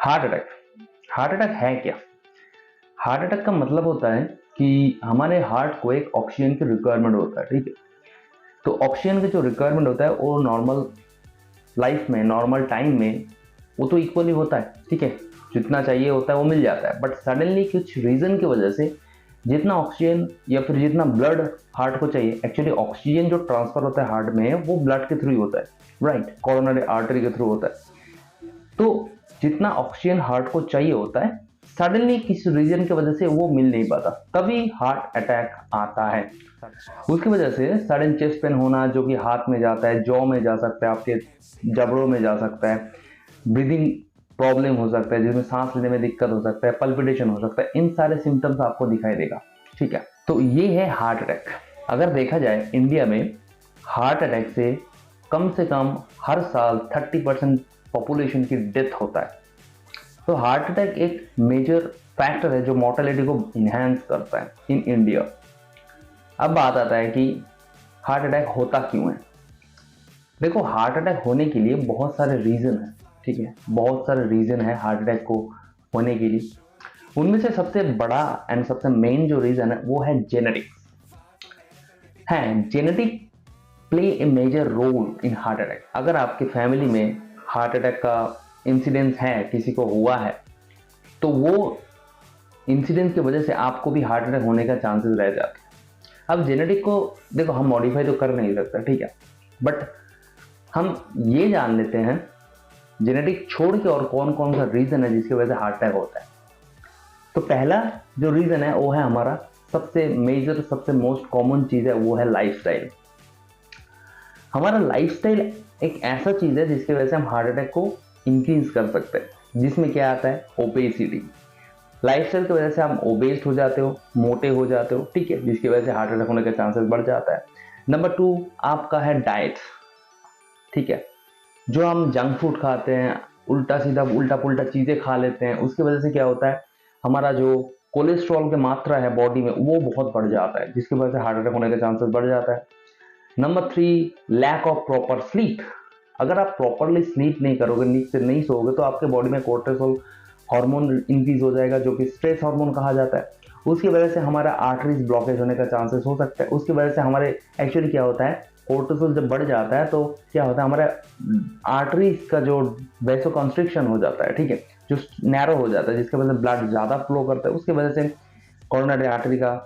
Heart attack. Heart attack है क्या? Heart attack का मतलब होता है कि हमारे हार्ट को एक ऑक्सीजन की रिक्वायरमेंट होता है, ठीक है। तो ऑक्सीजन का जो रिक्वायरमेंट होता है वो नॉर्मल लाइफ में, नॉर्मल टाइम में वो तो इक्वली होता है, ठीक है। जितना चाहिए होता है वो मिल जाता है, बट सडनली कुछ रीज़न की वजह से जितना ऑक्सीजन या फिर जितना ब्लड हार्ट को चाहिए, एक्चुअली ऑक्सीजन जो ट्रांसफर होता है हार्ट में वो ब्लड के थ्रू ही होता है, राइट, कोरोनरी आर्टरी के थ्रू होता है। तो जितना ऑक्सीजन हार्ट को चाहिए होता है, सडनली किसी रीजन की वजह से वो मिल नहीं पाता, तभी हार्ट अटैक आता है। उसकी वजह से सडन चेस्ट पेन होना, जो कि हाथ में जाता है, जॉ में जा सकता है, आपके जबड़ों में जा सकता है, ब्रीदिंग प्रॉब्लम हो सकता है जिसमें सांस लेने में दिक्कत हो सकता है, पल्पिटेशन हो सकता है, इन सारे सिम्टम्स आपको दिखाई देगा, ठीक है। तो ये है हार्ट अटैक। अगर देखा जाए इंडिया में हार्ट अटैक से कम हर साल 30% पॉपुलेशन की डेथ होता है। तो हार्ट अटैक एक मेजर फैक्टर है जो मॉर्टेलिटी को इन्हांस करता है इन इंडिया। अब बात आता है कि हार्ट अटैक होता क्यों है। देखो, हार्ट अटैक होने के लिए बहुत सारे रीज़न हैं, ठीक है, बहुत सारे रीज़न है हार्ट अटैक को होने के लिए। उनमें से सबसे बड़ा एंड सबसे मेन जो रीज़न है वो है जेनेटिक्स। है, genetic play a major role in heart attack. अगर आपकी फैमिली में हार्ट अटैक का इंसिडेंस है, किसी को हुआ है, तो वो इंसिडेंस की वजह से आपको भी हार्ट अटैक होने का चांसेस रह जाते हैं। अब जेनेटिक को देखो हम मॉडिफाई तो कर नहीं सकते, ठीक है, बट हम ये जान लेते हैं जेनेटिक छोड़ के और कौन कौन सा रीज़न है जिसकी वजह से हार्ट अटैक होता है। तो पहला जो रीज़न है वो है हमारा सबसे मेजर, सबसे मोस्ट कॉमन चीज़ है वो है लाइफस्टाइल। हमारा लाइफस्टाइल एक ऐसा चीज़ है जिसकी वजह से हम हार्ट अटैक को इंक्रीज कर सकते हैं, जिसमें क्या आता है, ओबेसिटी। लाइफस्टाइल की वजह से हम ओबेस्ड हो जाते हो, मोटे हो जाते हो, ठीक है, जिसकी वजह से हार्ट अटैक होने का चांसेस बढ़ जाता है। नंबर 2 आपका है डाइट, ठीक है। जो हम जंक फूड खाते हैं, उल्टा सीधा उल्टा पुल्टा चीज़ें खा लेते हैं, उसकी वजह से क्या होता है, हमारा जो कोलेस्ट्रॉल की मात्रा है बॉडी में वो बहुत बढ़ जाता है, जिसकी वजह से हार्ट अटैक होने का चांसेस बढ़ जाता है। Number 3 lack of proper sleep. अगर आप प्रॉपरली स्लीप नहीं करोगे, नींद से नहीं सोओगे, तो आपके बॉडी में कोर्टिसोल हार्मोन इंक्रीज हो जाएगा, जो कि स्ट्रेस हार्मोन कहा जाता है। उसकी वजह से हमारा आर्टरीज ब्लॉकेज होने का चांसेस हो सकता है। उसकी वजह से हमारे एक्चुअली क्या होता है, कोर्टिसोल जब बढ़ जाता है तो क्या होता है, हमारा आर्टरीज का जो वैसो कंस्ट्रिक्शन हो जाता है, ठीक है, जो नैरो हो जाता है, जिसकी वजह से ब्लड ज़्यादा फ्लो करता है, उसकी वजह से कोरोनरी आर्टरी का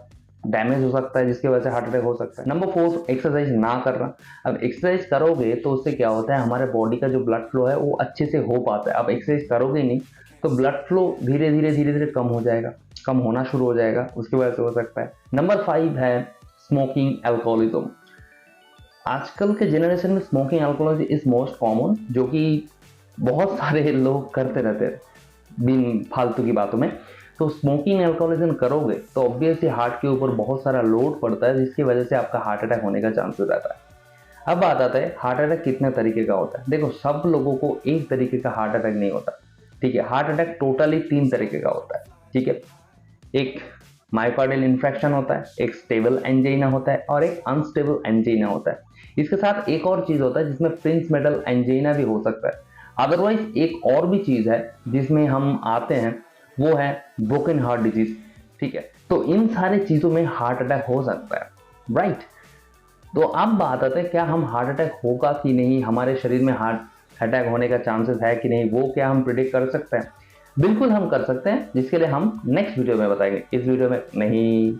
डैमेज हो सकता है, जिसकी वजह से हार्ट अटैक हो सकता है। नंबर 4 एक्सरसाइज ना करना। अब एक्सरसाइज करोगे तो उससे क्या होता है, हमारे बॉडी का जो ब्लड फ्लो है वो अच्छे से हो पाता है। अब एक्सरसाइज करोगे नहीं तो ब्लड फ्लो धीरे धीरे कम हो जाएगा, कम होना शुरू हो जाएगा, उसकी वजह से हो सकता है। नंबर 5 है स्मोकिंग, अल्कोहलिज्म। आजकल के जनरेशन में smoking alcoholism is most common, जो कि बहुत सारे लोग करते रहते हैं बिन फालतू की बातों में। तो स्मोकिंग अल्कोहलिज्म करोगे तो ऑब्वियसली हार्ट के ऊपर बहुत सारा लोड पड़ता है, जिसकी वजह से आपका हार्ट अटैक होने का चांसेस रहता है। अब बात आता है हार्ट अटैक कितने तरीके का होता है। देखो, सब लोगों को एक तरीके का हार्ट अटैक नहीं होता, ठीक है। हार्ट अटैक टोटली 3 तरीके का होता है, ठीक है। एक मायोकार्डियल इन्फेक्शन होता है, एक स्टेबल एंजाइना होता है और एक अनस्टेबल एंजाइना होता है। इसके साथ एक और चीज़ होता है जिसमें प्रिंस मेटल एंजाइना भी हो सकता है। अदरवाइज एक और भी चीज़ है जिसमें हम आते हैं, वो है ब्रोकन हार्ट डिजीज, ठीक है। तो इन सारी चीज़ों में हार्ट अटैक हो सकता है, राइट। तो अब बात आती है क्या हम हार्ट अटैक होगा कि नहीं, हमारे शरीर में हार्ट अटैक होने का चांसेस है कि नहीं, वो क्या हम प्रिडिक्ट कर सकते हैं? बिल्कुल हम कर सकते हैं, जिसके लिए हम नेक्स्ट वीडियो में बताएंगे, इस वीडियो में नहीं।